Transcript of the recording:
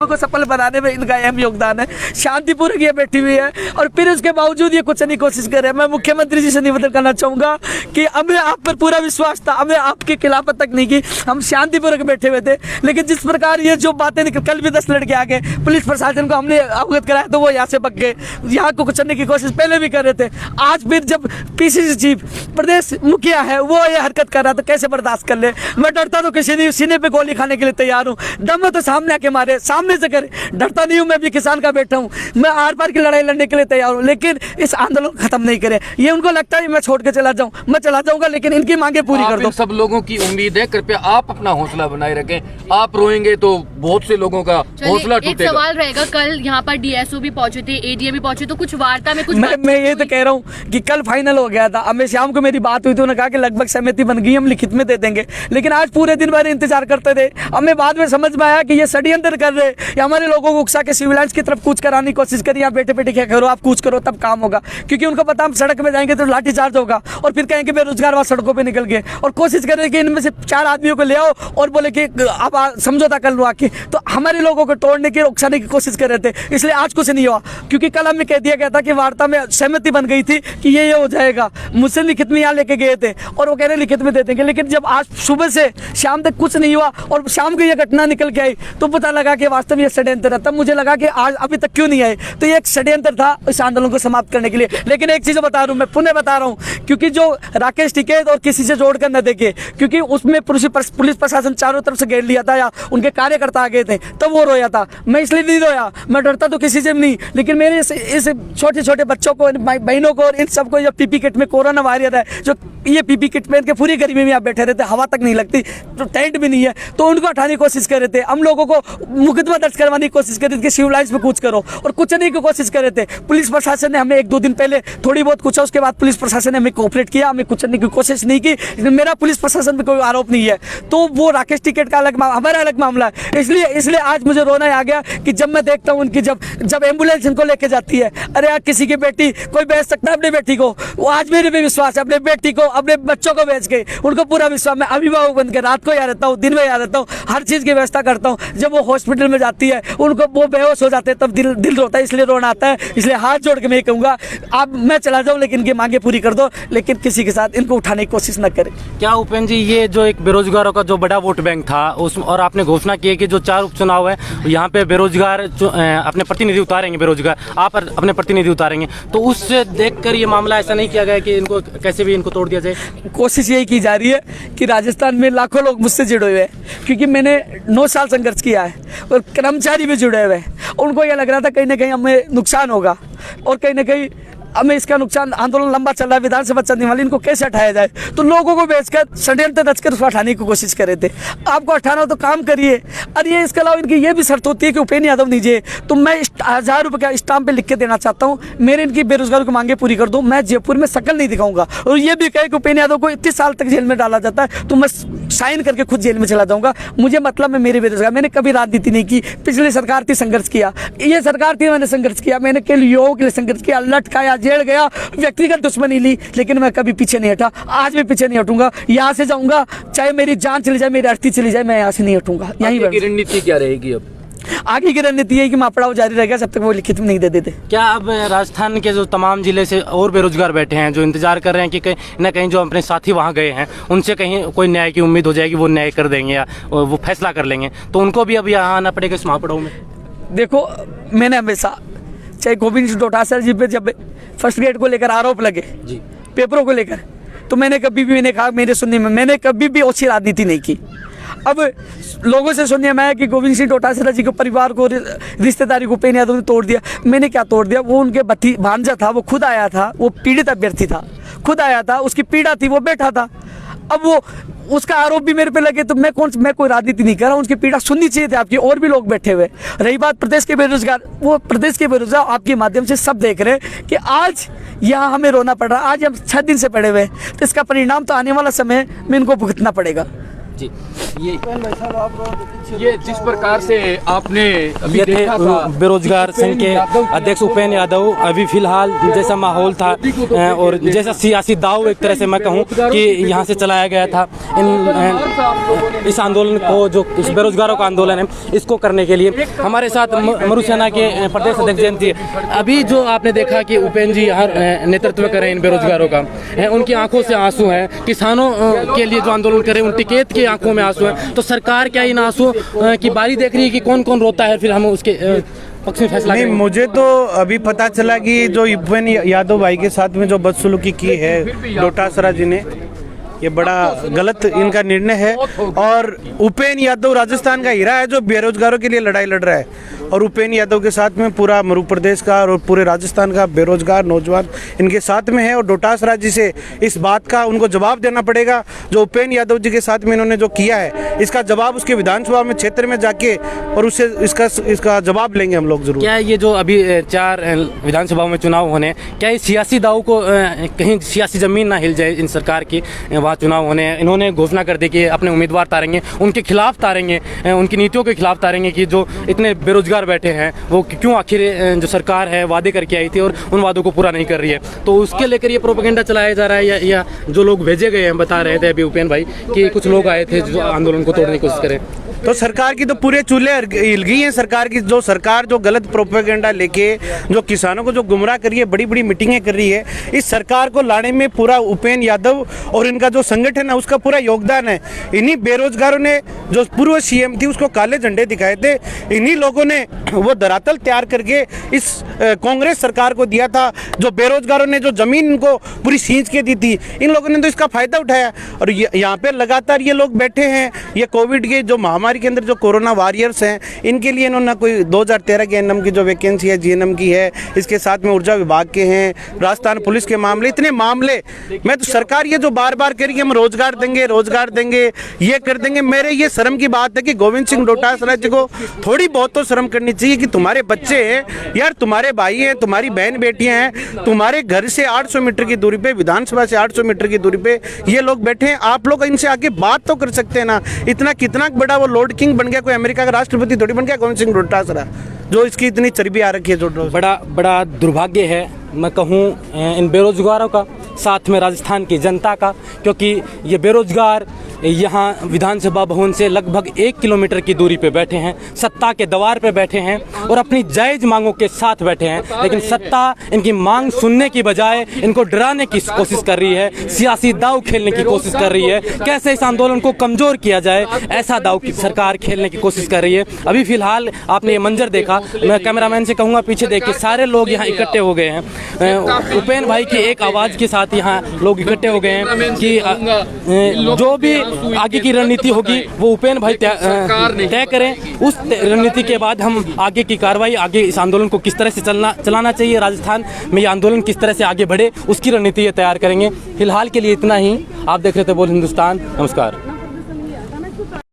को सफल बनाने में इनका अहम योगदान है। शांतिपूर्वक ये बैठी हुई है और फिर उसके बावजूद ये कुछ नहीं कोशिश कर रहे हैं। मैं मुख्यमंत्री जी से निवेदन करना चाहूँगा कि हमें आप पर पूरा विश्वास था, हमें आपकी खिलाफत तक नहीं की, हम शांतिपूर्वक बैठे हुए थे। लेकिन जिस प्रकार ये जो बातें निकल, कल भी 10 लड़के आ गए, पुलिस प्रशासन को हमने अवगत कराया तो वो यहाँ से भग गए, यहाँ को कुचलने की कोशिश पहले भी कर रहे थे। आज फिर जब पीसीसी चीफ प्रदेश मुखिया है वो ये हरकत कर रहा तो कैसे बर्दाश्त कर ले। मैं डरता तो किसी नहीं, सीने पे गोली खाने के लिए तैयार हूँ, दम है तो सामने आके मारे, सामने से करे, डरता नहीं हूं। मैं भी किसान का बेटा हूं, मैं आर पार की लड़ाई लड़ने के लिए तैयार हूं, लेकिन इस आंदोलन को खत्म नहीं करे। ये उनको लगता है मैं छोड़ के चला जाऊं, मैं चला जाऊंगा, लेकिन इनकी मांगे पूरी कर दो। सब लोगों की उम्मीद है, कृपया आप अपना हौसला बनाए रखें। आप रोएंगे तो बहुत से लोगों का हौसला टूटेगा। एक सवाल रहेगा, कल यहाँ पर डीएसओ भी पहुंचे थे, एडीए भी पहुंचे, तो कुछ वार्ता में कुछ मैं ये तो कह रहा हूँ कि कल फाइनल हो गया था। अब मैं शाम को मेरी बात हुई तो उन्होंने कहा कि लगभग सहमति बन गई, हम लिखित में दे देंगे, लेकिन आज पूरे दिन भर इंतजार करते थे। हमें बाद में समझ में आया कि ये षड्यंत्र कर रहे हैं, हमारे लोगों को उकसा के सिविल लाइन्स की तरफ कूच कराने की कोशिश करी। आप बैठे बैठे क्या करो, आप कूच करो तब काम होगा, क्योंकि उनको पता हम सड़क में जाएंगे तो लाठीचार्ज होगा और फिर कहेंगे बेरोजगार वहाँ सड़कों पे निकल गए, और कोशिश करें कि इनमें से 4 आदमियों को ले आओ और बोले कि आप समझौता कर लो आके। तो हमारे लोगों को तोड़ने की, उकसाने की कोशिश कर रहे थे, इसलिए आज कुछ नहीं हुआ। क्योंकि कल हमें कह दिया गया था कि वार्ता में सहमति बन गई थी कि ये हो जाएगा। मुझसे लिखित में यहाँ लेके गए थे और वो कह रहे लिखित में दे देंगे, लेकिन जब आज सुबह से शाम तक कुछ नहीं हुआ और शाम को ये घटना निकल के आई तो पता लगा कि वास्तव में ये षड्यंत्र है। तब मुझे लगा कि आज अभी तक क्यों नहीं आए, तो ये एक षड्यंत्र था इस आंदोलन को समाप्त करने के लिए। लेकिन एक चीज बता रहा हूं, मैं पुनः बता रहा हूं, क्योंकि जो राकेश टिकैत और किसी से जोड़कर न देखे, क्योंकि उसमें पुलिस प्रशासन चारों तरफ से घेर लिया था या उनके कार्यकर्ता आ गए थे, तब वो रोया था। मैं इसलिए नहीं रोया, मैं डरता तो किसी से नहीं, लेकिन मेरे इस छोटे छोटे बच्चों को, बहनों को और इन सबको जो पीपी किट में कोरोना वायरस है, जो ये पीपी किट पहन के पूरी गर्मी में आप बैठे रहते, हवा तक नहीं लगती, तो टेंट भी नहीं है, तो उनको हटाने की कोशिश कर रहे थे। हम लोगों को मुकदमा दर्ज करवाने की कोशिश कर रहे थे, सिविल लाइन्स में कूच करो, और कुचलने की कोशिश कर रहे थे। पुलिस प्रशासन ने हमें 1-2 दिन पहले थोड़ी बहुत कुचा, उसके बाद पुलिस प्रशासन ने हमें कोऑपरेट किया, हमें कुचलने की कोशिश नहीं की। मेरा पुलिस प्रशासन में कोई आरोप नहीं है, तो वो राकेश टिकैत का अलग, हमारा अलग मामला है। इसलिए आज मुझे रोना आ गया कि जब मैं देखता हूँ उनकी, जब एम्बुलेंस इनको लेके जाती है, अरे यार किसी की बेटी कोई बेच सकता है अपनी बेटी को, वो आज मेरे पे विश्वास है, अपने बेटी को, अपने बच्चों को बेच के, उनको पूरा विश्वास। मैं अभिभावक बन के रात को यहाँ रहता हूँ, दिन में यहाँ रहता हूँ, हर चीज़ की व्यवस्था करता हूँ। जब वो हॉस्पिटल में जाती है, उनको वो बेहोश हो जाते हैं, तब दिल रोता है, इसलिए रोना आता है। इसलिए हाथ जोड़ के मैं कहूँगा, अब मैं चला जाऊँ लेकिन इनकी मांगे पूरी कर दो, लेकिन किसी के साथ इनको उठाने की कोशिश न करें। क्या उपेंद्र जी, ये जो एक बेरोजगारों का जो बड़ा वोट बैंक था उस, और आपने घोषणा की है कि जो 4 उपचुनाव है यहाँ पे बेरोजगार अपने प्रतिनिधि उतारेंगे, बेरोजगार आप अपने प्रतिनिधि उतारेंगे, तो उससे देखकर ये मामला ऐसा नहीं किया गया कि इनको कैसे भी इनको तोड़ दिया जाए? कोशिश यही की जा रही है कि राजस्थान में लाखों लोग मुझसे जुड़े हुए हैं, क्योंकि मैंने 9 साल संघर्ष किया है और कर्मचारी भी जुड़े हुए हैं। उनको यह लग रहा था कहीं ना कहीं हमें नुकसान होगा और कहीं ना कहीं हमें इसका नुकसान, आंदोलन लंबा चल रहा है, विधानसभा चलने वाली, इनको कैसे हटाया जाए। तो लोगों को बेचकर षड्यंत्र रचकर उसको हटाने की कोशिश कर रहे थे। आपको हटाना हो तो काम करिए। और ये इसके अलावा इनकी ये भी शर्त होती है कि उपेंद्र यादव दीजिए, तो मैं 1000 रुपये का स्टाम्प पे लिख के देना चाहता हूँ, मेरे इनकी बेरोजगारों की मांगे पूरी कर दूँ। मैं जयपुर में शकल नहीं दिखाऊंगा और ये भी कहे कि उपेंद्र यादव को 31 साल तक जेल में डाला जाता है, तो मैं साइन करके खुद जेल में चला जाऊँगा। मुझे मतलब है मेरे बेरोजगार, मैंने कभी राजनीति नहीं की, पिछली सरकार थी संघर्ष किया, ये सरकार थी मैंने संघर्ष किया, मैंने केवल युवाओं के लिए संघर्ष किया, लटकाया, जेल गया, व्यक्तिगत दुश्मनी ली, लेकिन मैं कभी पीछे नहीं हटा, आज भी पीछे नहीं हटूंगा। यहाँ से जाऊंगा, चाहे मेरी जान चली जाए, मेरी अर्थी चली जाए, मैं यहाँ से नहीं हटूंगा। यही रणनीति क्या रहेगी? अब आगे की रणनीति है कि मापड़ाव जारी रहेगा जब तक वो लिखित में नहीं दे देते। क्या अब राजस्थान के जो तमाम जिले से और बेरोजगार बैठे हैं, जो इंतजार कर रहे हैं कि कहीं ना कहीं जो अपने साथी वहाँ गए हैं उनसे कहीं कोई न्याय की उम्मीद हो जाएगी, वो न्याय कर देंगे या वो फैसला कर लेंगे, तो उनको भी अब यहाँ आना पड़ेगा इस मापड़ाव में? देखो, मैंने हमेशा, चाहे गोविंद डोटासरा जी पे जब फर्स्ट ग्रेड को लेकर आरोप लगे जी, पेपरों को लेकर, तो मैंने कभी भी, मैंने कहा मेरे सुनने में, मैंने कभी भी अच्छी राजनीति नहीं की। अब लोगों से सुनने में आया कि गोविंद सिंह डोटासरा जी के परिवार को, रिश्तेदारी को उपेंद्र यादव ने तोड़ दिया। मैंने क्या तोड़ दिया? वो उनके भांजा था, वो खुद आया था, वो पीड़ित अभ्यर्थी था, खुद आया था, उसकी पीड़ा थी, वो बैठा था। अब वो उसका आरोप भी मेरे पे लगे, तो मैं कोई राजनीति नहीं कर रहा हूँ, उसकी पीड़ा सुननी चाहिए थी आपकी, और भी लोग बैठे हुए। रही बात प्रदेश के बेरोजगार, वो प्रदेश के बेरोजगार आपके माध्यम से सब देख रहे हैं कि आज यहाँ हमें रोना पड़ रहा है, आज हम 6 दिन से पड़े हुए, तो इसका परिणाम तो आने वाला समय में इनको भुगतना पड़ेगा। जी। ये जिस प्रकार से आपने अभी ये थे देखा था, बेरोजगार संघ के अध्यक्ष उपेंद्र यादव। अभी फिलहाल जैसा माहौल था और जैसा सियासी दाव एक तरह से मैं कहूँ कि यहाँ से चलाया गया था इस आंदोलन को, जो इस बेरोजगारों का आंदोलन है, इसको करने के लिए हमारे साथ मरु सेना के प्रदेश अध्यक्ष जयंत जी। अभी जो आपने देखा कि उपेंद्र जी यहाँ नेतृत्व कर रहे हैं इन बेरोजगारों का, उनकी आंखों से आंसू हैं, किसानों के लिए जो आंदोलन कर रहे हैं उन टिकैत की आंखों में आंसू हैं। तो सरकार क्या इन आंसू की बारी देख रही है कि कौन कौन रोता है, फिर हम उसके पक्ष में फैसला नहीं, करेंगे? मुझे तो अभी पता चला कि जो उपेंद्र यादव भाई के साथ में जो बदसलूकी की है डोटासरा जी ने, ये बड़ा गलत इनका निर्णय है। और उपेंद्र यादव राजस्थान का हीरा है जो बेरोजगारों के लिए लड़ाई लड़ रहा है, और उपेंद्र यादव के साथ में पूरा मध्य प्रदेश का और पूरे राजस्थान का बेरोजगार नौजवान इनके साथ में है। और डोटासरा जी से इस बात का उनको जवाब देना पड़ेगा, जो उपेंद्र यादव जी के साथ में इन्होंने जो किया है, इसका जवाब उसके विधानसभा में क्षेत्र में जाके और उससे इसका जवाब लेंगे हम लोग जरूर। क्या ये जो अभी 4 विधानसभाओं में चुनाव होने, क्या इस सियासी दाव को कहीं सियासी जमीन ना हिल जाए इन सरकार की? वहाँ चुनाव होने, इन्होंने घोषणा कर दी कि अपने उम्मीदवार तारेंगे, उनके खिलाफ तारेंगे, उनकी नीतियों के खिलाफ तारेंगे कि जो इतने बेरोजगार बैठे हैं वो क्यों आखिर जो सरकार है वादे करके आई थी और उन वादों को पूरा नहीं कर रही है। तो उसके लेकर ये प्रोपेगेंडा चलाया जा रहा है, या जो लोग भेजे गए हैं, बता रहे थे अभी उपेंद्र भाई कि कुछ लोग आए थे जो आंदोलन को तोड़ने की कोशिश करें। तो सरकार की तो पूरे चूल्हे हिल गई हैं। सरकार की जो गलत प्रोपेगेंडा लेके जो किसानों को जो गुमराह कर रही है, बड़ी बड़ी मीटिंगें कर रही है, इस सरकार को लाने में पूरा उपेंद्र यादव और इनका जो संगठन है उसका पूरा योगदान है। इन्हीं बेरोजगारों ने, जो पूर्व सीएम थी, उसको काले झंडे दिखाए थे, इन्हीं लोगों ने वो धरातल तैयार करके इस कांग्रेस सरकार को दिया था। जो बेरोजगारों ने जो जमीन इनको पूरी सींच के दी थी, इन लोगों ने तो इसका फायदा उठाया। और यहाँ पे लगातार ये लोग बैठे हैं, ये कोविड के जो महामारी के अंदर जो कोरोना वॉरियर्स हैं, इनके लिए इन्होंने कोई 2013 के एनएम की जो वैकेंसी है, जीएनएम की है, इसके साथ में ऊर्जा विभाग के हैं, राजस्थान पुलिस के मामले, इतने मामले। मैं तो सरकार ये जो बार बार कह रही है हम रोजगार देंगे, ये कर देंगे, मेरे ये शर्म की बात है कि गोविंद सिंह डोटासरा जी को थोड़ी बहुत तो शर्म करनी चाहिए कि तुम्हारे बच्चे हैं यार, तुम्हारे भाई हैं, तुम्हारी बहन बेटियां हैं, तुम्हारे घर से 800 मीटर की दूरी पे, विधानसभा से 800 मीटर की दूरी पे ये लोग बैठे हैं। आप लोग इनसे आके बात तो कर सकते हैं ना। इतना कितना बड़ा वो लॉर्ड किंग बन गया, कोई अमेरिका का राष्ट्रपति थोड़ी बन गया गोविंद सिंह डोटासरा, जो इसकी इतनी चर्बी आ रखी है। जो बड़ा दुर्भाग्य है, मैं कहूँ, इन बेरोजगारों का, साथ में राजस्थान की जनता का, क्योंकि ये बेरोजगार यहाँ विधानसभा भवन से लगभग 1 किलोमीटर की दूरी पे बैठे हैं, सत्ता के दवार पे बैठे हैं और अपनी जायज मांगों के साथ बैठे हैं। लेकिन सत्ता इनकी मांग सुनने की बजाय इनको डराने की कोशिश कर रही है, सियासी दाव खेलने की कोशिश कर रही है। कैसे इस आंदोलन को कमजोर किया जाए, ऐसा दाव की सरकार खेलने की कोशिश कर रही है। अभी फिलहाल आपने ये मंजर देखा, मैं कैमरामैन से कहूँगा पीछे देखिए, सारे लोग यहाँ इकट्ठे हो गए हैं। उपेंद्र भाई की एक आवाज़ के साथ यहाँ लोग इकट्ठे हो गए हैं कि जो भी आगे की रणनीति होगी वो उपेंद्र भाई तय करें। उस रणनीति के बाद हम आगे की कार्रवाई, आगे इस आंदोलन को किस तरह से चलाना चाहिए, राजस्थान में ये आंदोलन किस तरह से आगे बढ़े, उसकी रणनीति ये तैयार करेंगे। फिलहाल के लिए इतना ही। आप देख रहे थे बोल हिंदुस्तान। नमस्कार।